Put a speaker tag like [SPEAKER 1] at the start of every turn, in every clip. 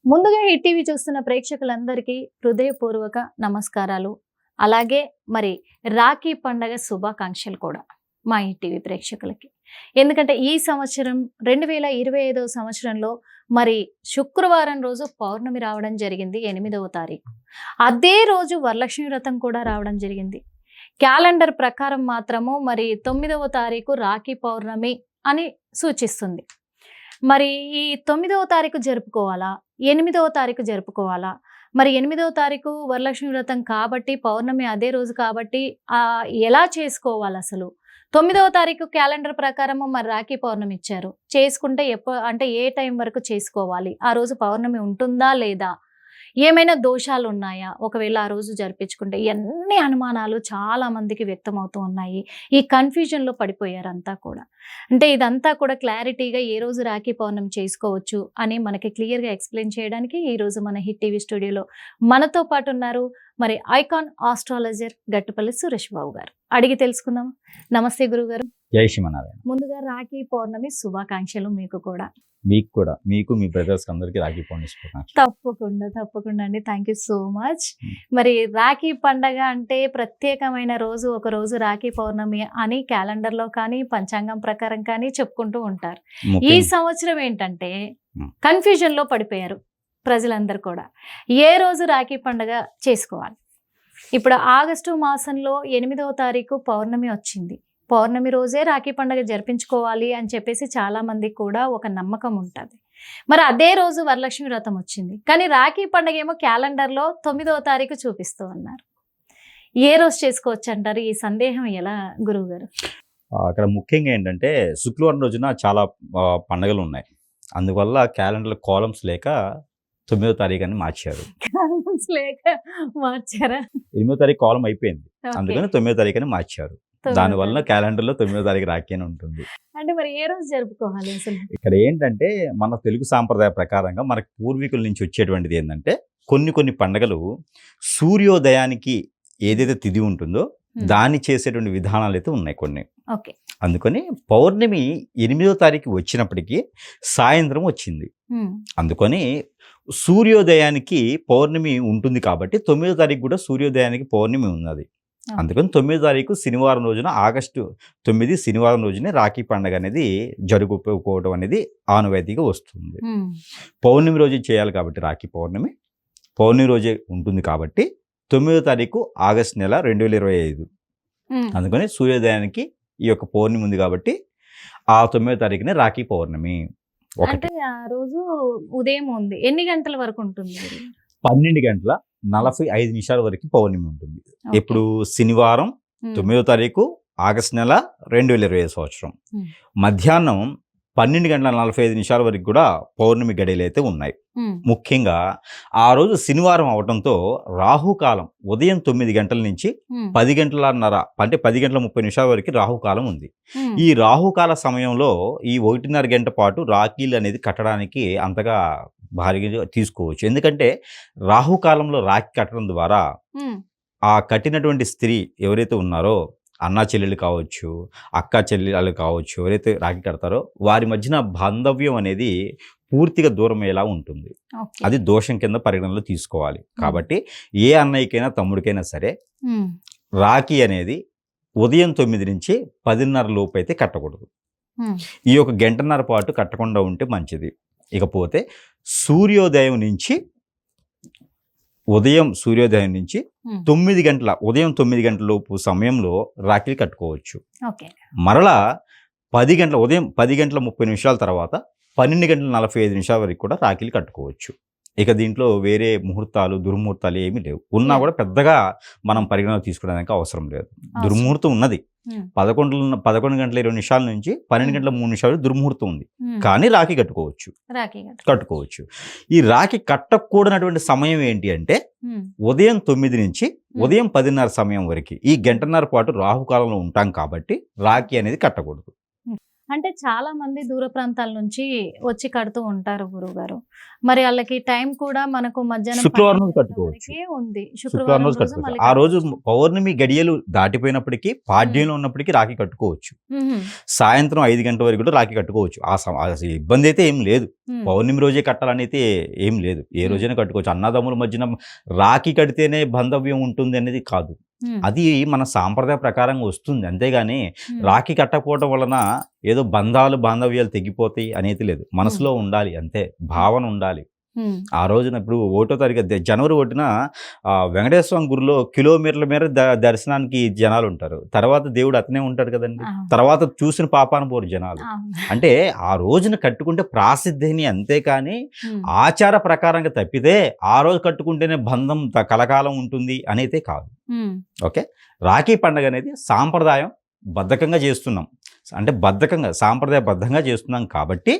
[SPEAKER 1] ముందుగా hit TV చూస్తున్న ప్రేక్షకులందరికీ హృదయపూర్వక నమస్కారాలు. అలాగే మరి రాఖీ పండగ శుభాకాంక్షలు కూడా మా హిట్ టీవీ ప్రేక్షకులకి. ఎందుకంటే ఈ సంవత్సరం 2025వ సంవత్సరంలో మరి శుక్రవారం రోజు పౌర్ణమి రావడం జరిగింది 8వ తారీఖు. అదే రోజు వరలక్ష్మి వ్రతం కూడా రావడం జరిగింది. క్యాలెండర్ ప్రకారం మాత్రము మరి 9వ తారీఖు రాఖీ పౌర్ణమి అని సూచిస్తుంది. మరి ఈ 9వ తారీఖు జరుపుకోవాలా, 8వ తారీఖు జరుపుకోవాలా? మరి 8వ తారీఖు వరలక్ష్మి వ్రతం కాబట్టి పౌర్ణమి అదే రోజు కాబట్టి ఎలా చేసుకోవాలి అసలు? 9వ తారీఖు క్యాలెండర్ ప్రకారము మరి రాఖీ పౌర్ణమి ఇచ్చారు. చేసుకుంటే అంటే ఏ టైం వరకు చేసుకోవాలి? ఆ రోజు పౌర్ణమి ఉంటుందా లేదా? ఏమైనా దోషాలు ఉన్నాయా ఒకవేళ ఆ రోజు జరిపించుకుంటే? ఇవన్నీ అనుమానాలు చాలా మందికి వ్యక్తమవుతూ ఉన్నాయి. ఈ కన్ఫ్యూజన్లో పడిపోయారు అంతా కూడా. అంటే ఇదంతా కూడా క్లారిటీగా ఏ రోజు రాఖీ పౌర్ణమి చేసుకోవచ్చు అని మనకి క్లియర్గా ఎక్స్ప్లెయిన్ చేయడానికి ఈరోజు మన హిట్ టీవీ స్టూడియోలో మనతో పాటు ఉన్నారు మరి ఐకాన్ ఆస్ట్రాలజర్ గట్టుపల్లి సురేష్ బాబు గారు. అడిగి తెలుసుకుందాం. నమస్తే గురుగారు.
[SPEAKER 2] జై శ్రీమన్నారాయణ.
[SPEAKER 1] ముందుగా రాఖీ పౌర్ణమి శుభాకాంక్షలు మీకు కూడా.
[SPEAKER 2] మీకు కూడా, మీకు మీ బ్రదర్స్ అందరికి రాఖీ పౌర్ణమి శుభాకాంక్షలు.
[SPEAKER 1] తప్పకుండా అండి. Thank you so much. మరి రాఖీ పండగ అంటే ప్రత్యేకమైన రోజు, ఒక రోజు రాఖీ పౌర్ణమి అని క్యాలెండర్లో కానీ పంచాంగం ప్రకారం కానీ చెప్పుకుంటూ ఉంటారు. ఈ సంవత్సరం ఏంటంటే కన్ఫ్యూజన్లో పడిపోయారు ప్రజలందరూ కూడా. ఏ రోజు రాఖీ పండగ చేసుకోవాలి? ఇప్పుడు ఆగస్టు మాసంలో 8వ తారీఖు పౌర్ణమి వచ్చింది. పౌర్ణమి రోజే రాఖీ పండుగ జరిపించుకోవాలి అని చెప్పేసి చాలా మందికి కూడా ఒక నమ్మకం ఉంటుంది. మరి అదే రోజు వరలక్ష్మి వ్రతం వచ్చింది, కానీ రాఖీ పండుగ ఏమో క్యాలెండర్లో 9వ తారీఖు చూపిస్తూ ఉన్నారు. ఏ రోజు చేసుకోవచ్చు అంటారు? ఈ సందేహం ఎలా గురువు గారు?
[SPEAKER 2] అక్కడ ముఖ్యంగా ఏంటంటే శుక్రవారం రోజున చాలా పండుగలు ఉన్నాయి. అందువల్ల క్యాలెండర్ కాలమ్స్ లేక 9వ తారీఖు అని మార్చారు.
[SPEAKER 1] కాలమ్స్ లేక మార్చారా?
[SPEAKER 2] 8వ తారీఖు కాలం అయిపోయింది, అందుకని 9వ తారీఖు అని మార్చారు. దానివల్ల క్యాలెండర్లో 9వ తారీఖు రాఖీ అని ఉంటుంది.
[SPEAKER 1] అంటే మరి ఏ రోజు జరుపుకోవాలి అసలు?
[SPEAKER 2] ఇక్కడ ఏంటంటే మన తెలుగు సాంప్రదాయ ప్రకారంగా మనకు పూర్వీకుల నుంచి వచ్చేటువంటిది ఏంటంటే కొన్ని పండుగలు సూర్యోదయానికి ఏదైతే తిథి ఉంటుందో దాన్ని చేసేటువంటి విధానాలు అయితే ఉన్నాయి కొన్ని. అందుకని పౌర్ణమి 8వ తారీఖు వచ్చినప్పటికీ సాయంత్రం వచ్చింది. అందుకని సూర్యోదయానికి పౌర్ణమి ఉంటుంది కాబట్టి 9వ తారీఖు కూడా సూర్యోదయానికి పౌర్ణమి ఉన్నది. అందుకని 9వ తారీఖు శనివారం రోజున, ఆగస్టు 9 శనివారం రోజునే రాఖీ పండుగ అనేది జరుపుకోవడం అనేది ఆనవాయితీగా వస్తుంది. పౌర్ణమి రోజు చేయాలి కాబట్టి రాఖీ పౌర్ణమి రోజే ఉంటుంది కాబట్టి 9వ తారీఖు ఆగస్టు నెల 2025. అందుకని సూర్యోదయానికి ఈ యొక్క పౌర్ణమి ఉంది కాబట్టి ఆ 9వ తారీఖునే రాఖీ పౌర్ణమి.
[SPEAKER 1] అంటే ఆ రోజు ఉదయం ఉంది. ఎన్ని గంటల వరకు ఉంటుంది?
[SPEAKER 2] 12:45 వరకు పౌర్ణమి ఉంటుంది. ఇప్పుడు శనివారం 9వ తారీఖు ఆగస్టు నెల 2025 సంవత్సరం మధ్యాహ్నం 12:45 వరకు కూడా పౌర్ణమి గడియలు అయితే ఉన్నాయి. ముఖ్యంగా ఆ రోజు శనివారం అవడంతో రాహుకాలం ఉదయం 9 గంటల నుంచి 10 గంటలన్నర అంటే 10:30 వరకు రాహుకాలం ఉంది. ఈ రాహుకాల సమయంలో ఈ 1.5 గంట పాటు రాఖీలు అనేది కట్టడానికి అంతగా భారీగా తీసుకోవచ్చు. ఎందుకంటే రాహుకాలంలో రాఖీ కట్టడం ద్వారా ఆ కట్టినటువంటి స్త్రీ ఎవరైతే ఉన్నారో, అన్నా చెల్లెలు కావచ్చు, అక్క చెల్లెలు కావచ్చు, ఎవరైతే రాఖీ కడతారో వారి మధ్యన బాంధవ్యం అనేది పూర్తిగా దూరం అయ్యేలా ఉంటుంది. అది దోషం కింద పరిగణనలో తీసుకోవాలి. కాబట్టి ఏ అన్నయ్యకైనా తమ్ముడికైనా సరే రాఖీ అనేది ఉదయం 9 నుంచి 10:30 లోపు అయితే కట్టకూడదు. ఈ యొక్క గంటన్నర పాటు కట్టకుండా ఉంటే మంచిది. ఇకపోతే ఉదయం సూర్యోదయం నుంచి 9 గంటల ఉదయం 9 గంటల లోపు సమయంలో రాఖీలు కట్టుకోవచ్చు. మరలా ఉదయం 10:30 తర్వాత 12:45 వరకు కూడా రాఖీలు కట్టుకోవచ్చు. ఇక దీంట్లో వేరే ముహూర్తాలు దుర్ముహూర్తాలు ఏమీ లేవు. ఉన్నా కూడా పెద్దగా మనం పరిగణన తీసుకోవడానికి అవసరం లేదు. దుర్ముహూర్తం ఉన్నది 11:20 నుంచి 12:03 దుర్ముహూర్తం ఉంది, కానీ రాఖీ కట్టుకోవచ్చు. ఈ రాఖీ కట్టకూడనటువంటి సమయం ఏంటి అంటే ఉదయం 9 నుంచి ఉదయం 10:30 సమయం వరకు ఈ గంటన్నర పాటు రాహుకాలంలో ఉంటాం కాబట్టి రాఖీ అనేది కట్టకూడదు.
[SPEAKER 1] అంటే చాలా మంది దూర ప్రాంతాల నుంచి వచ్చి కడుతూ ఉంటారు గురుగారు. మరి వాళ్ళకి టైం కూడా మనకు మధ్యాహ్నం
[SPEAKER 2] శుక్రవారం రోజు కట్టుకోవచ్చు
[SPEAKER 1] ఉంది.
[SPEAKER 2] శుక్రవారం రోజు కట్టుకోవచ్చు. ఆ రోజు పౌర్ణమి గడియలు దాటిపోయినప్పటికీ పాడ్యంలో ఉన్నప్పటికీ రాఖీ కట్టుకోవచ్చు. సాయంత్రం 5 గంటల వరకు కూడా రాఖీ కట్టుకోవచ్చు. ఆ ఇబ్బంది అయితే ఏం లేదు. పౌర్ణమి రోజే కట్టాలనేది ఏం లేదు, ఏ రోజైనా కట్టుకోవచ్చు. అన్నదమ్ముల మధ్యన రాఖీ కడితేనే బంధవ్యం ఉంటుంది అనేది కాదు, అది మన సాంప్రదాయ ప్రకారంగా వస్తుంది. అంతేగాని రాఖీ కట్టకపోవడం వలన ఏదో బాంధవ్యాలు తెగిపోతాయి అనేది లేదు. మనసులో ఉండాలి అంతే, భావన ఉండాలి. ఆ రోజున ఇప్పుడు 1వ తారీఖు జనవరి 1న వెంకటేశ్వర స్వామి గుడిలో కిలోమీటర్ల మేర దర్శనానికి జనాలు ఉంటారు. తర్వాత దేవుడు అతనే ఉంటాడు కదండి, తర్వాత చూసిన పాపాన పోరు జనాలు. అంటే ఆ రోజున కట్టుకుంటే ప్రాసిద్ధిని, అంతేకాని ఆచార ప్రకారంగా తప్పితే ఆ రోజు కట్టుకుంటేనే బంధం కలకాలం ఉంటుంది అనేది కాదు. ఓకే, రాఖీ పండుగ అనేది సాంప్రదాయం బద్ధకంగా చేస్తున్నాం, అంటే సాంప్రదాయబద్ధంగా చేస్తున్నాం కాబట్టి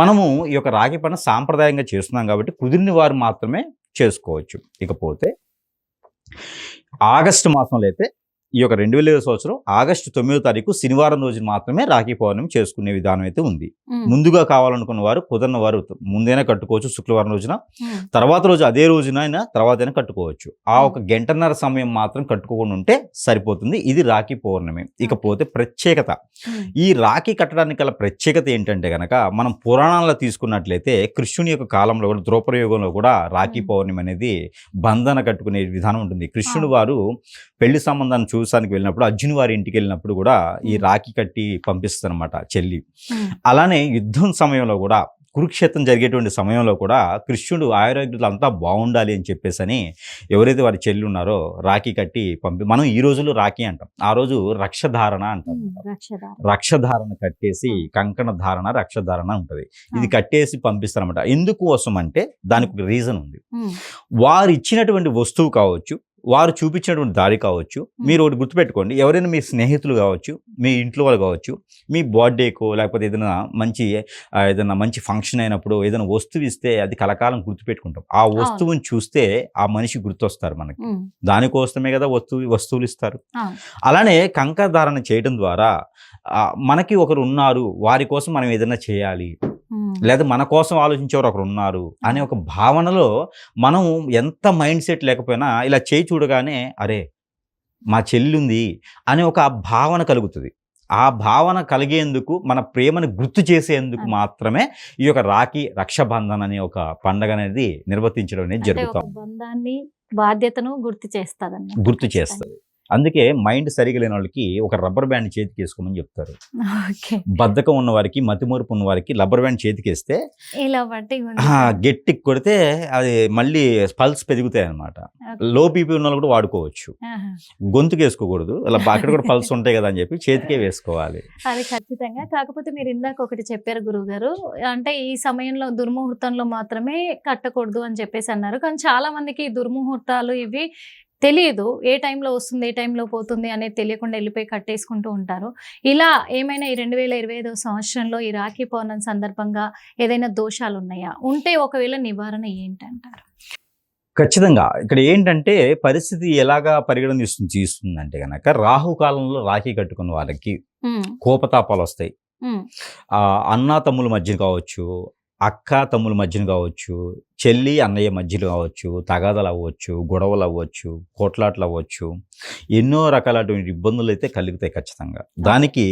[SPEAKER 2] మనము ఈ యొక్క రాఖీ పండుగ సాంప్రదాయంగా చేస్తున్నాం కాబట్టి కుదిరిన వారు మాత్రమే చేసుకోవచ్చు. ఇకపోతే ఆగస్టు మాసంలో అయితే ఈ యొక్క 2020 సంవత్సరం ఆగస్టు 9వ తారీఖు శనివారం రోజున మాత్రమే రాఖీ పౌర్ణమి చేసుకునే విధానం అయితే ఉంది. ముందుగా కావాలనుకున్న వారు, కుదరని వారు ముందైనా కట్టుకోవచ్చు శుక్రవారం రోజున, తర్వాత రోజు అదే రోజున తర్వాతైనా కట్టుకోవచ్చు. ఆ ఒక గంటన్నర సమయం మాత్రం కట్టుకోకుండా ఉంటే సరిపోతుంది. ఇది రాఖీ పౌర్ణమి. ఇకపోతే ప్రత్యేకత, ఈ రాఖీ కట్టడానికి గల ప్రత్యేకత ఏంటంటే కనుక మనం పురాణాల్లో తీసుకున్నట్లయితే కృష్ణుని యొక్క కాలంలో కూడా, ద్రౌపదయుగంలో కూడా రాఖీ పౌర్ణమి అనేది బంధన కట్టుకునే విధానం ఉంటుంది. కృష్ణుడు వారు పెళ్లి సంబంధాన్ని చూసానికి వెళ్ళినప్పుడు, అర్జున్ వారి ఇంటికి వెళ్ళినప్పుడు కూడా ఈ రాఖీ కట్టి పంపిస్తారు అనమాట చెల్లి. అలానే యుద్ధం సమయంలో కూడా, కురుక్షేత్రం జరిగేటువంటి సమయంలో కూడా కృష్ణుడు ఆయుర్వేదాలు అంతా బాగుండాలి అని చెప్పేసి ఎవరైతే వారి చెల్లి ఉన్నారో రాఖీ కట్టి మనం ఈ రోజుల్లో రాఖీ అంటాం, ఆ రోజు రక్షధారణ అంటాం. రక్షధారణ కట్టేసి, కంకణ ధారణ, రక్షధారణ ఉంటుంది. ఇది కట్టేసి పంపిస్తారనమాట. ఎందుకోసం అంటే దానికి ఒక రీజన్ ఉంది. వారు ఇచ్చినటువంటి వస్తువు కావచ్చు, వారు చూపించినటువంటి దారి కావచ్చు, మీరు ఒకటి గుర్తుపెట్టుకోండి, ఎవరైనా మీ స్నేహితులు కావచ్చు, మీ ఇంట్లో వాళ్ళు కావచ్చు, మీ బర్త్డేకో లేకపోతే ఏదైనా మంచి ఫంక్షన్ అయినప్పుడు ఏదైనా వస్తువు ఇస్తే అది కలకాలం గుర్తుపెట్టుకుంటాం. ఆ వస్తువుని చూస్తే ఆ మనిషి గుర్తొస్తారు మనకి, దానికోసమే కదా వస్తువులు ఇస్తారు. అలానే కంకణ ధారణ చేయడం ద్వారా మనకి ఒకరు ఉన్నారు, వారి కోసం మనం ఏదైనా చేయాలి, లేదా మన కోసం ఆలోచించేవారు ఒకరు ఉన్నారు అనే ఒక భావనలో మనం ఎంత మైండ్ సెట్ లేకపోయినా ఇలా చేయి చూడగానే అరే మా చెల్లి ఉంది అనే ఒక భావన కలుగుతుంది. ఆ భావన కలిగేందుకు, మన ప్రేమను గుర్తు చేసేందుకు మాత్రమే ఈ యొక్క రాఖీ రక్షాబంధన్ అనే ఒక పండగ అనేది నిర్వర్తించడం అనేది జరుగుతుంది.
[SPEAKER 1] బంధాన్ని, బాధ్యతను గుర్తు చేస్తుంది.
[SPEAKER 2] అందుకే మైండ్ సరిగా లేని వాళ్ళకి ఒక రబ్బర్ బ్యాండ్ చేతికి వేసుకోమని చెప్తారు. బద్ధకం ఉన్న వారికి, మతిమరుపు ఉన్న వారికి రబ్బర్ బ్యాండ్ చేతికి వేస్తే గట్టి కొడితే అది మళ్ళీ పల్స్ పెరుగుతాయి అనమాట. లో బీపీ ఉన్న వాళ్ళు కూడా వాడుకోవచ్చు. గొంతుకు వేసుకోకూడదు, అలా అక్కడ కూడా పల్స్ ఉంటాయి కదా అని చెప్పి చేతికే వేసుకోవాలి.
[SPEAKER 1] అది ఖచ్చితంగా. కాకపోతే మీరు ఇందాక ఒకటి చెప్పారు గురువు గారు, అంటే ఈ సమయంలో దుర్ముహూర్తంలో మాత్రమే కట్టకూడదు అని చెప్పేసి అన్నారు. కానీ చాలా మందికి దుర్ముహూర్తాలు ఇవి తెలియదు, ఏ టైంలో వస్తుంది, ఏ టైంలో పోతుంది అనేది తెలియకుండా వెళ్ళిపోయి కట్టేసుకుంటూ ఉంటారు. ఇలా ఏమైనా ఈ 2025 సంవత్సరంలో ఈ రాఖీ పౌర్ణమి సందర్భంగా ఏదైనా దోషాలు ఉన్నాయా? ఉంటే ఒకవేళ నివారణ ఏంటంటారు?
[SPEAKER 2] ఖచ్చితంగా ఇక్కడ ఏంటంటే పరిస్థితి ఎలాగా పరిగణన తీసుకుందంటే కనుక, రాహుకాలంలో రాఖీ కట్టుకున్న వాళ్ళకి కోపతాపాలు వస్తాయి. అన్నా తమ్ముల మధ్య కావచ్చు, అక్క తమ్ముల మధ్యన కావచ్చు, చెల్లి అన్నయ్య మధ్యలో కావచ్చు, తగాదాలు అవ్వచ్చు, గొడవలు అవ్వచ్చు, కోట్లాట్లు అవ్వచ్చు, ఎన్నో రకాలటువంటి ఇబ్బందులు అయితే కలుగుతాయి ఖచ్చితంగా. దానికి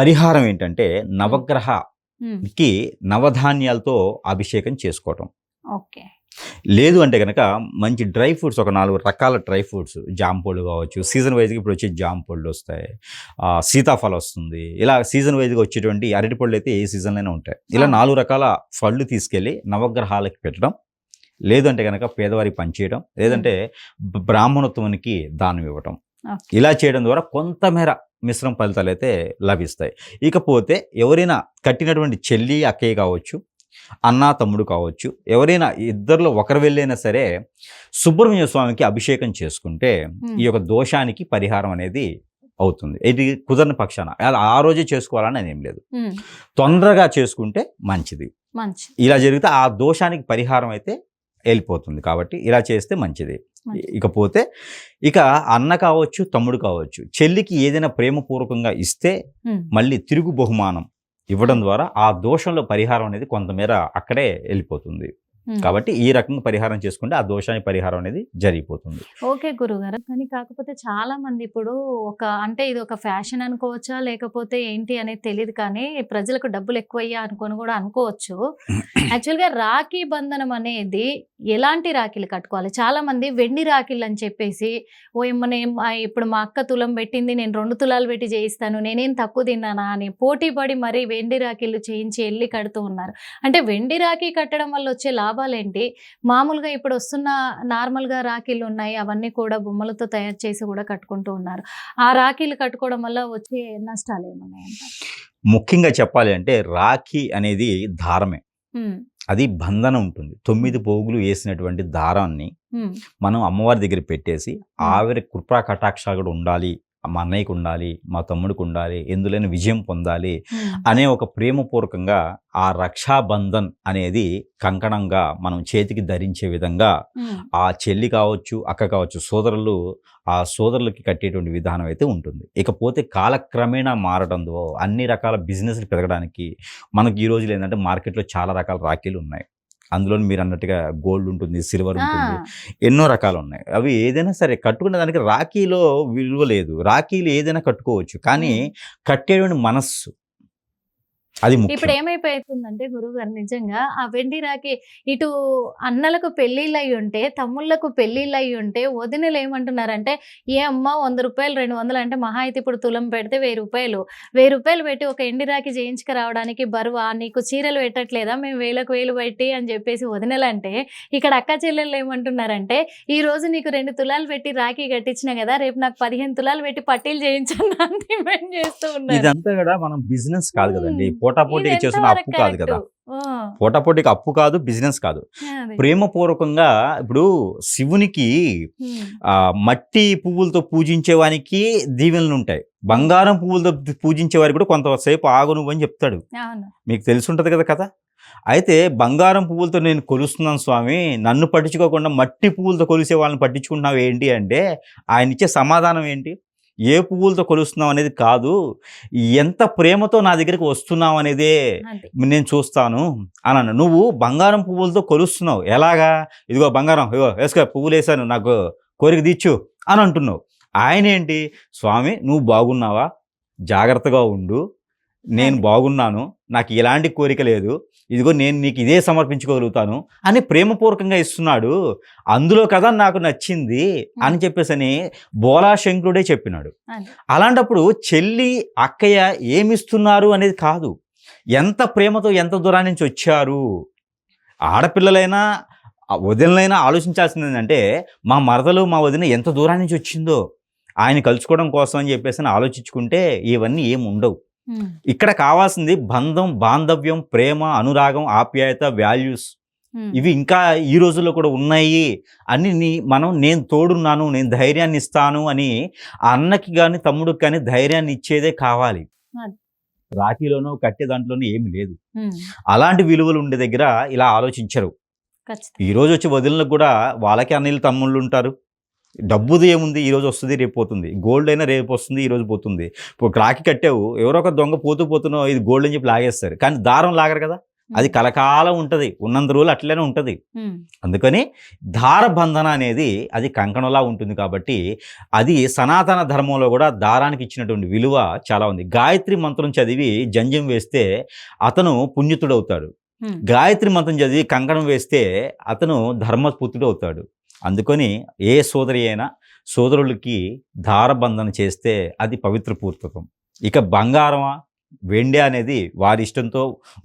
[SPEAKER 2] పరిహారం ఏంటంటే నవగ్రహకి నవధాన్యాలతో అభిషేకం చేసుకోవటం.
[SPEAKER 1] ఓకే.
[SPEAKER 2] లేదు అంటే కనుక మంచి డ్రై ఫ్రూట్స్, ఒక 4 రకాల డ్రై ఫ్రూట్స్, జామ పళ్ళు కావచ్చు, సీజన్ వైజ్గా ఇప్పుడు వచ్చే జామ పళ్ళు వస్తాయి, సీతాఫలం వస్తుంది, ఇలా సీజన్ వైజ్గా వచ్చేటువంటి అరటి పళ్ళు అయితే ఏ సీజన్లోనే ఉంటాయి. ఇలా 4 రకాల పళ్ళు తీసుకెళ్ళి నవగ్రహాలకి పెట్టడం, లేదంటే కనుక పేదవారికి పనిచేయడం, లేదంటే బ్రాహ్మణోత్తమునికి దానం ఇవ్వటం. ఇలా చేయడం ద్వారా కొంతమేర మిశ్రమ ఫలితాలు అయితే లభిస్తాయి. ఇకపోతే ఎవరైనా కట్టినటువంటి చెల్లి అక్కయ్య కావచ్చు, అన్నా తమ్ముడు కావచ్చు, ఎవరైనా ఇద్దరిలో ఒకరు వెళ్ళైనా సరే సుబ్రహ్మణ్య స్వామికి అభిషేకం చేసుకుంటే ఈ యొక్క దోషానికి పరిహారం అనేది అవుతుంది. ఇది కుదరని పక్షాన ఆ రోజే చేసుకోవాలని ఏం లేదు, తొందరగా చేసుకుంటే మంచిది. ఇలా జరిగితే ఆ దోషానికి పరిహారం అయితే వెళ్ళిపోతుంది. కాబట్టి ఇలా చేస్తే మంచిది. ఇకపోతే అన్న కావచ్చు, తమ్ముడు కావచ్చు, చెల్లికి ఏదైనా ప్రేమపూర్వకంగా ఇస్తే మళ్ళీ తిరుగు బహుమానం ఇవ్వడం ద్వారా ఆ దోషంలో పరిహారం అనేది కొంతమేర అక్కడే వెళ్ళిపోతుంది. కాబట్టి ఈ రకంగా పరిహారం చేసుకుంటే ఆ దోషానికి పరిహారం అనేది జరిగిపోతుంది.
[SPEAKER 1] ఓకే గురుగారు. కానీ కాకపోతే చాలా మంది ఇప్పుడు అంటే ఇది ఒక ఫ్యాషన్ అనుకోవచ్చా? లేకపోతే ఏంటి అనేది తెలీదు కానీ ప్రజలకు డబ్బులు ఎక్కువయ్యా అనుకోని కూడా అనుకోవచ్చు. యాక్చువల్‌గా రాఖీ బంధనం అనేది ఎలాంటి రాఖీలు కట్టుకోవాలి? చాలా మంది వెండి రాఖీలు అని చెప్పేసి ఇప్పుడు మా అక్క తులం పెట్టింది నేను 2 తులాలు పెట్టి చేయిస్తాను. నేనేం తక్కువ తిన్నానా అని పోటీ పడి మరీ వెండి రాఖీలు చేయించి ఎళ్లి కడుతూ ఉన్నారు. అంటే వెండి రాఖీ కట్టడం వల్ల వచ్చే లాభాలేంటి? మామూలుగా ఇప్పుడు వస్తున్న నార్మల్‌గా రాఖీలు ఉన్నాయి. అవన్నీ కూడా బొమ్మలతో తయారు చేసి కూడా కట్టుకుంటూ ఉన్నారు. ఆ రాఖీలు కట్టుకోవడం వల్ల వచ్చే నష్టాలు ఏమున్నాయంటారు?
[SPEAKER 2] ముఖ్యంగా చెప్పాలి అంటే రాఖీ అనేది దారమే. అది బంధనం ఉంటుంది. 9 పోగులు వేసినటువంటి దారాన్ని మనం అమ్మవారి దగ్గర పెట్టేసి ఆవిడ కృపా కటాక్షాలు కూడా ఉండాలి, మా అన్నయ్యకు ఉండాలి, మా తమ్ముడికి ఉండాలి, ఎందులోని విజయం పొందాలి అనే ఒక ప్రేమపూర్వకంగా ఆ రక్షాబంధన్ అనేది కంకణంగా మనం చేతికి ధరించే విధంగా ఆ చెల్లి కావచ్చు, అక్క కావచ్చు, సోదరులు ఆ సోదరులకి కట్టేటువంటి విధానం అయితే ఉంటుంది. ఇకపోతే కాలక్రమేణా మారడంతో అన్ని రకాల బిజినెస్లు పెరగడానికి మనకి ఈ రోజులు ఏంటంటే మార్కెట్లో చాలా రకాల రాఖీలు ఉన్నాయి. అందులో మీరు అన్నట్టుగా గోల్డ్ ఉంటుంది, సిల్వర్ ఉంటుంది, ఎన్నో రకాలు ఉన్నాయి. అవి ఏదైనా సరే కట్టుకునే దానికి రాఖీలో విలువ లేదు. రాఖీలు ఏదైనా కట్టుకోవచ్చు, కానీ కట్టేటువంటి మనస్సు అది
[SPEAKER 1] ఇప్పుడు
[SPEAKER 2] ముఖ్యం.
[SPEAKER 1] ఏమైపోతుందంటే గురువుగారు నిజంగా ఆ వెండి రాఖీ ఇటు అన్నలకు పెళ్ళిళ్ళు అయి ఉంటే, తమ్ముళ్ళకు పెళ్ళిళ్ళు అయి ఉంటే వదినలు ఏమంటున్నారంటే, ఏ అమ్మ 100 రూపాయలు 200 అంటే మహా అయితే ఇప్పుడు తులం పెడితే 1000 రూపాయలు. 1000 రూపాయలు పెట్టి ఒక ఎండి రాఖీ చేయించుకు రావడానికి బరువా? నీకు చీరలు పెట్టట్లేదా మేము 1000కు 1000 పెట్టి అని చెప్పేసి వదినలంటే, ఇక్కడ అక్క చెల్లెళ్ళు ఏమంటున్నారంటే, ఈ రోజు నీకు 2 తులాలు పెట్టి రాఖీ కట్టించిన కదా, రేపు నాకు 15 తులాలు పెట్టి పట్టీలు చేయించండి అని డిమాండ్ చేస్తూ ఉన్నారు.
[SPEAKER 2] ఇదంతా కూడా మనం బిజినెస్ కాదు కదండి, పోటాపోటీగా చేస్తున్న అప్పు కాదు కదా. పోటాపోటీకి అప్పు కాదు, బిజినెస్ కాదు. ప్రేమపూర్వకంగా ఇప్పుడు శివునికి మట్టి పువ్వులతో పూజించేవానికి దీవెనలు ఉంటాయి, బంగారం పువ్వులతో పూజించే వారికి కూడా కొంతసేపు ఆగు నువ్వు అని చెప్తాడు. మీకు తెలిసి ఉంటుంది కదా కథ. అయితే బంగారం పువ్వులతో నేను కొలుస్తున్నాను స్వామి, నన్ను పట్టించుకోకుండా మట్టి పువ్వులతో కొలిసే వాళ్ళని పట్టించుకుంటున్నావు ఏంటి అంటే ఆయన ఇచ్చే సమాధానం ఏంటి? ఏ పువ్వులతో కొలుస్తున్నావు అనేది కాదు, ఎంత ప్రేమతో నా దగ్గరికి వస్తున్నావు అనేదే నేను చూస్తాను అని అన్న. నువ్వు బంగారం పువ్వులతో కొలుస్తున్నావు, ఎలాగా? ఇదిగో బంగారం, ఇదిగో వేసుకో, పువ్వులు వేసాను, నాకు కోరిక తీర్చు అని అంటున్నావు. ఆయన ఏంటి? స్వామి నువ్వు బాగున్నావా, జాగ్రత్తగా ఉండు, నేను బాగున్నాను, నాకు ఎలాంటి కోరిక లేదు, ఇదిగో నేను నీకు ఇదే సమర్పించుకోగలుగుతాను అని ప్రేమపూర్వకంగా ఇస్తున్నాడు. అందులో కదా నాకు నచ్చింది అని చెప్పేసి బోలాశంకరుడే చెప్పినాడు. అలాంటప్పుడు చెల్లి అక్కయ్య ఏమిస్తున్నారు అనేది కాదు, ఎంత ప్రేమతో ఎంత దూరం నుంచి వచ్చారు. ఆడపిల్లలైనా వదినలైనా ఆలోచించాల్సింది ఏంటంటే, మా మరదలు మా వదిన ఎంత దూరం నుంచి వచ్చిందో ఆయన కలుసుకోవడం కోసం అని చెప్పేసి ఆలోచించుకుంటే ఇవన్నీ ఏమి ఉండవు. ఇక్కడ కావాల్సింది బంధం, బాంధవ్యం, ప్రేమ, అనురాగం, ఆప్యాయత, వాల్యూస్. ఇవి ఇంకా ఈ రోజుల్లో కూడా ఉన్నాయి అని నేను తోడున్నాను, నేను ధైర్యాన్ని ఇస్తాను అని అన్నకి కానీ తమ్ముడికి కానీ ధైర్యాన్ని ఇచ్చేదే కావాలి. రాఖీలోనూ కట్టే దాంట్లోనూ ఏమి లేదు. అలాంటి విలువలు ఉండే దగ్గర ఇలా ఆలోచించరు. ఈ రోజు వచ్చి వదిలినకు కూడా వాళ్ళకి అన్నీళ్ళు తమ్ముళ్ళు ఉంటారు. డబ్బుది ఏముంది, ఈరోజు వస్తుంది రేపు పోతుంది. గోల్డ్ అయినా రేపు వస్తుంది, ఈరోజు పోతుంది. ఇప్పుడు రాఖీ కట్టావు, ఎవరో ఒక దొంగ పోతున్నావు ఇది గోల్డ్ అని చెప్పి లాగేస్తారు, కానీ దారం లాగరు కదా. అది కలకాలం ఉంటుంది, ఉన్నంత రోజులు అట్లనే ఉంటుంది. అందుకని దారబంధన అనేది అది కంకణంలా ఉంటుంది. కాబట్టి అది సనాతన ధర్మంలో కూడా దారానికి ఇచ్చినటువంటి విలువ చాలా ఉంది. గాయత్రి మంత్రం చదివి జంజం వేస్తే అతను పుణ్యతుడవుతాడు. గాయత్రి మంత్రం చదివి కంకణం వేస్తే అతను ధర్మపుత్రుడు అవుతాడు. అందుకని ఏ సోదరి అయినా సోదరులకి దారబంధన చేస్తే అది పవిత్ర పూర్వకం. ఇక బంగారమా వెండి అనేది వారి ఇష్టంతో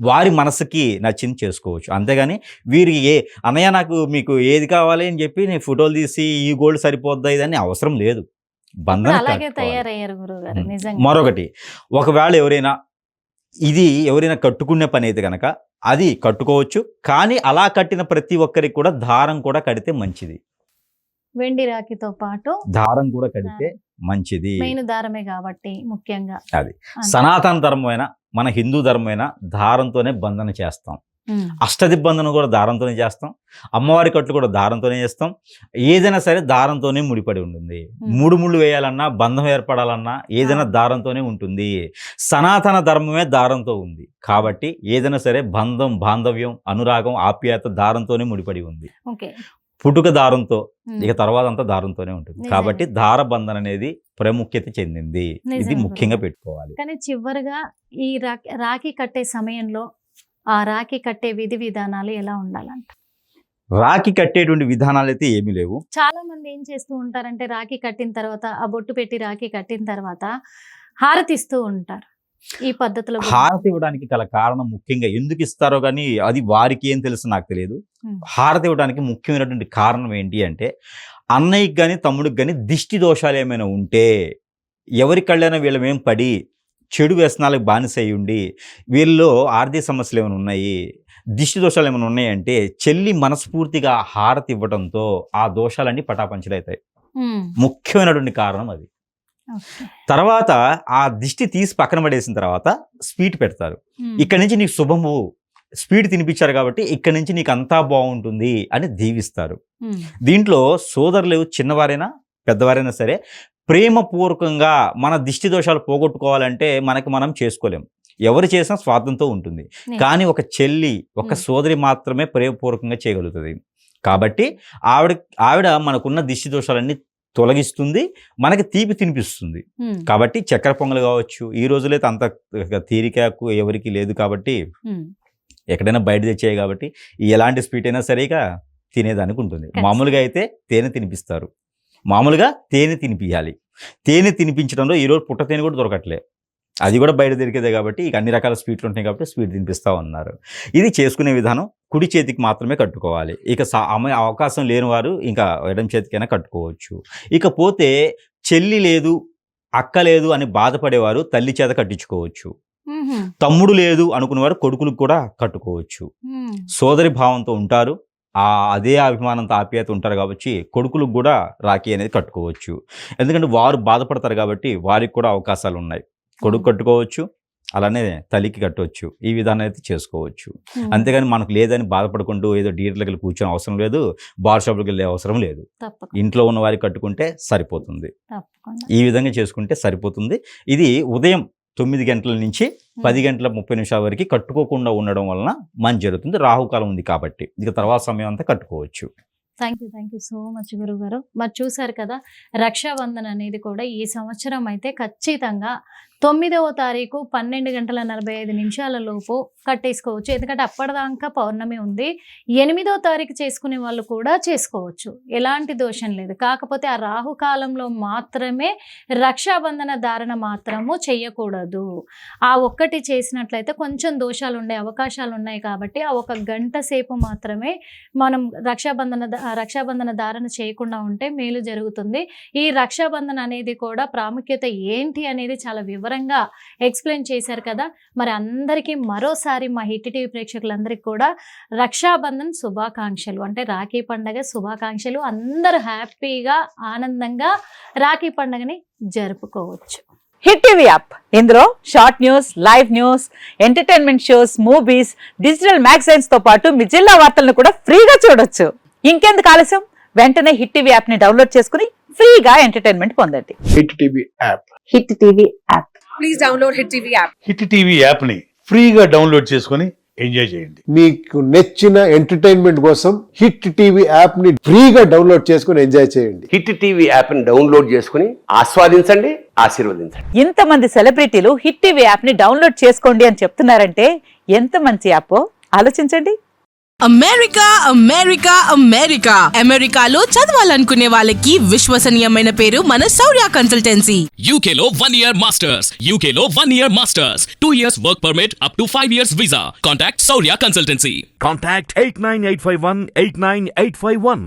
[SPEAKER 2] వారి మనసుకి నచ్చింది చేసుకోవచ్చు. అంతేగాని వీరికి అన్నయ్య మీకు ఏది కావాలి అని చెప్పి నేను ఫోటోలు తీసి ఈ గోల్డ్ సరిపోద్దా ఇదని అవసరం లేదు. బంధన. మరొకటి, ఒకవేళ ఎవరైనా కట్టుకునే పని అయితే కనుక అది కట్టుకోవచ్చు, కానీ అలా కట్టిన ప్రతి ఒక్కరికి కూడా దారం కూడా కడితే మంచిది.
[SPEAKER 1] వెండి రాఖీతో పాటు
[SPEAKER 2] దారం కూడా కడితే మంచిది.
[SPEAKER 1] మెయిన్ దారమే కాబట్టి ముఖ్యంగా
[SPEAKER 2] అది సనాతన ధర్మమైన మన హిందూ ధర్మమైన దారంతోనే బంధన చేస్తాం. అష్టదిబ్బందనం కూడా దారంతోనే చేస్తాం, అమ్మవారి కట్లు కూడా దారంతోనే చేస్తాం. ఏదైనా సరే దారంతోనే ముడిపడి ఉంటుంది. మూడు ముళ్ళు వేయాలన్నా, బంధం ఏర్పడాలన్నా ఏదైనా దారంతోనే ఉంటుంది. సనాతన ధర్మమే దారంతో ఉంది కాబట్టి ఏదైనా సరే బంధం, బాంధవ్యం, అనురాగం, ఆప్యాయత దారంతోనే ముడిపడి ఉంది. పుట్టుక దారంతో, ఇక తర్వాత అంతా దారంతోనే ఉంటుంది. కాబట్టి దారబంధన అనేది ప్రాముఖ్యత చెందింది. ఇది ముఖ్యంగా పెట్టుకోవాలి.
[SPEAKER 1] కానీ చివరిగా ఈ రాఖీ కట్టే సమయంలో ఆ రాఖీ కట్టే విధి విధానాలు ఎలా ఉండాలంట?
[SPEAKER 2] రాఖీ కట్టేటువంటి విధానాలు అయితే ఏమీ లేవు.
[SPEAKER 1] చాలా మంది ఏం చేస్తూ ఉంటారంటే రాఖీ కట్టిన తర్వాత, ఆ బొట్టు పెట్టి రాఖీ కట్టిన తర్వాత హారతిస్తూ ఉంటారు. ఈ పద్ధతిలో
[SPEAKER 2] హారతి ఇవ్వడానికి గల కారణం ముఖ్యంగా ఎందుకు ఇస్తారో కానీ అది వారికి ఏం తెలుసు నాకు తెలియదు. హారతి ఇవ్వడానికి ముఖ్యమైనటువంటి కారణం ఏంటి అంటే, అన్నయ్యకి కానీ తమ్ముడికి కానీ దిష్టి దోషాలు ఏమైనా ఉంటే, ఎవరి కళ్ళైనా వీళ్ళమేం పడి చెడు వ్యసనాలకు బానిస అయి ఉండి వీళ్ళలో ఆర్థిక సమస్యలు ఏమైనా ఉన్నాయి, దిష్టి దోషాలు ఏమైనా ఉన్నాయంటే చెల్లి మనస్ఫూర్తిగా హారతి ఇవ్వడంతో ఆ దోషాలన్నీ పటాపంచలవుతాయి. ముఖ్యమైనటువంటి కారణం అది. తర్వాత ఆ దిష్టి తీసి పక్కన పడేసిన తర్వాత స్వీట్ పెడతారు. ఇక్కడి నుంచి నీకు శుభము, స్వీట్ తినిపించారు కాబట్టి ఇక్కడి నుంచి నీకు అంతా బాగుంటుంది అని దీవిస్తారు. దీంట్లో సోదరులు చిన్నవారైనా పెద్దవారైనా సరే ప్రేమపూర్వకంగా మన దిష్టి దోషాలు పోగొట్టుకోవాలంటే మనకి మనం చేసుకోలేం. ఎవరు చేసినా స్వార్థంతో ఉంటుంది. కానీ ఒక చెల్లి, ఒక సోదరి మాత్రమే ప్రేమపూర్వకంగా చేయగలుగుతుంది. కాబట్టి ఆవిడ మనకున్న దిష్టి దోషాలన్నీ తొలగిస్తుంది, మనకి తీపి తినిపిస్తుంది. కాబట్టి చక్కెర పొంగలు కావచ్చు, ఈ రోజులో అయితే అంత తీరికకు ఎవరికి లేదు కాబట్టి ఎక్కడైనా బయట తెచ్చాయి కాబట్టి ఎలాంటి స్వీట్ అయినా సరిగా తినేదానికి ఉంటుంది. మామూలుగా అయితే తేనె తినిపిస్తారు. మామూలుగా తేనె తినిపించాలి. తేనె తినిపించడంలో ఈరోజు పుట్ట తేనె కూడా దొరకట్లే, అది కూడా బయట దొరికేదే కాబట్టి ఇక అన్ని రకాల స్వీట్లు ఉంటాయి కాబట్టి స్వీట్ తినిపిస్తూ ఉన్నారు. ఇది చేసుకునే విధానం కుడి చేతికి మాత్రమే కట్టుకోవాలి. ఇక అవకాశం లేని వారు ఇంకా ఎడమ చేతికైనా కట్టుకోవచ్చు. ఇకపోతే చెల్లి లేదు, అక్క లేదు అని బాధపడేవారు తల్లి చేత కట్టించుకోవచ్చు. తమ్ముడు లేదు అనుకునేవారు కొడుకులకు కూడా కట్టుకోవచ్చు. సోదరి భావంతో ఉంటారు, అదే అభిమానంతో ఆప్యాయత ఉంటారు కాబట్టి కొడుకులకు కూడా రాఖీ అనేది కట్టుకోవచ్చు. ఎందుకంటే వారు బాధపడతారు కాబట్టి వారికి కూడా అవకాశాలు ఉన్నాయి. కొడుకు కట్టుకోవచ్చు, అలానే తల్లికి కట్టవచ్చు. ఈ విధానం అయితే చేసుకోవచ్చు. అంతేగాని మనకు లేదని బాధపడుకుంటూ ఏదో థియేటర్లకు వెళ్ళి కూర్చొని అవసరం లేదు, బార్ షాప్లకు వెళ్ళే అవసరం లేదు. ఇంట్లో ఉన్న వారికి కట్టుకుంటే సరిపోతుంది. ఈ విధంగా చేసుకుంటే సరిపోతుంది. ఇది ఉదయం 9 గంటల నుంచి 10 గంటల 30 నిమిషాల వరకు కట్టుకోకుండా ఉండడం వలన మంచి జరుగుతుంది. రాహుకాలం ఉంది కాబట్టి ఇక తర్వాత సమయం అంతా కట్టుకోవచ్చు.
[SPEAKER 1] థ్యాంక్ యూ సో మచ్ గురువు గారు. మరి చూసారు కదా, రక్షాబంధన్ అనేది కూడా ఈ సంవత్సరం అయితే ఖచ్చితంగా 9వ తారీఖు 12:45 లోపు కట్టేసుకోవచ్చు. ఎందుకంటే అప్పటిదాకా పౌర్ణమి ఉంది. 8వ తారీఖు చేసుకునే వాళ్ళు కూడా చేసుకోవచ్చు, ఎలాంటి దోషం లేదు. కాకపోతే ఆ రాహుకాలంలో మాత్రమే రక్షాబంధన ధారణ మాత్రము చెయ్యకూడదు. ఆ ఒక్కటి చేసినట్లయితే కొంచెం దోషాలు ఉండే అవకాశాలు ఉన్నాయి కాబట్టి ఆ 1 గంట సేపు మాత్రమే మనం రక్షాబంధన ధారణ చేయకుండా ఉంటే మేలు జరుగుతుంది. ఈ రక్షాబంధన అనేది కూడా ప్రాముఖ్యత ఏంటి అనేది చాలా వివరంగా ఎక్స్ప్లెయిన్ చేశారు కదా. మరి అందరికీ మరోసారి మా హిట్ టీవీ ప్రేక్షకులందరికీ కూడా రక్షాబంధన్ శుభాకాంక్షలు, అంటే రాఖీ పండగ శుభాకాంక్షలు. అందరూ హ్యాపీగా ఆనందంగా రాఖీ పండగని జరుపుకోవచ్చు.
[SPEAKER 3] హిట్ టీవీ యాప్, ఇందులో short news, live news, entertainment shows, movies, digital magazines తో పాటు మీ జిల్లా వార్తలను కూడా ఫ్రీగా చూడొచ్చు. ఇంకెందుకు ఆలస్యం, వెంటనే హిట్ టీవీ యాప్ ని డౌన్లోడ్ చేసుకుని ఫ్రీగా ఎంటర్టైన్మెంట్ పొందండి.
[SPEAKER 4] Hit TV app,
[SPEAKER 3] hit TV app,
[SPEAKER 5] please download hit TV app.
[SPEAKER 4] Hit TV app ని ఫ్రీగా డౌన్లోడ్ చేసుకుని ఎంజాయ్ చేయండి.
[SPEAKER 6] మీకు నచ్చిన ఎంటర్టైన్మెంట్ కోసం హిట్ టీవీ యాప్ ని ఫ్రీగా డౌన్లోడ్ చేసుకుని ఎంజాయ్ చేయండి.
[SPEAKER 7] హిట్ టీవీ యాప్ ని డౌన్లోడ్ చేసుకుని ఆస్వాదించండి, ఆశీర్వదించండి.
[SPEAKER 3] ఇంతమంది సెలబ్రిటీలు హిట్ టీవీ యాప్ ని డౌన్లోడ్ చేసుకోండి అని చెప్తున్నారంటే ఎంత మంచి యాప్ ఆలోచించండి.
[SPEAKER 5] అమెరికా అమెరికా అమెరికా అమెరికాలో చదవాలనుకునే వాళ్ళకి విశ్వసనీయమైన పేరు మన శౌర్య కన్సల్టెన్సీ.
[SPEAKER 8] UK లో 1 year masters, UK లో 1 year masters, 2 years work permit up to 5 years visa. Contact Saurya Consultancy.
[SPEAKER 9] Contact 89851 89851.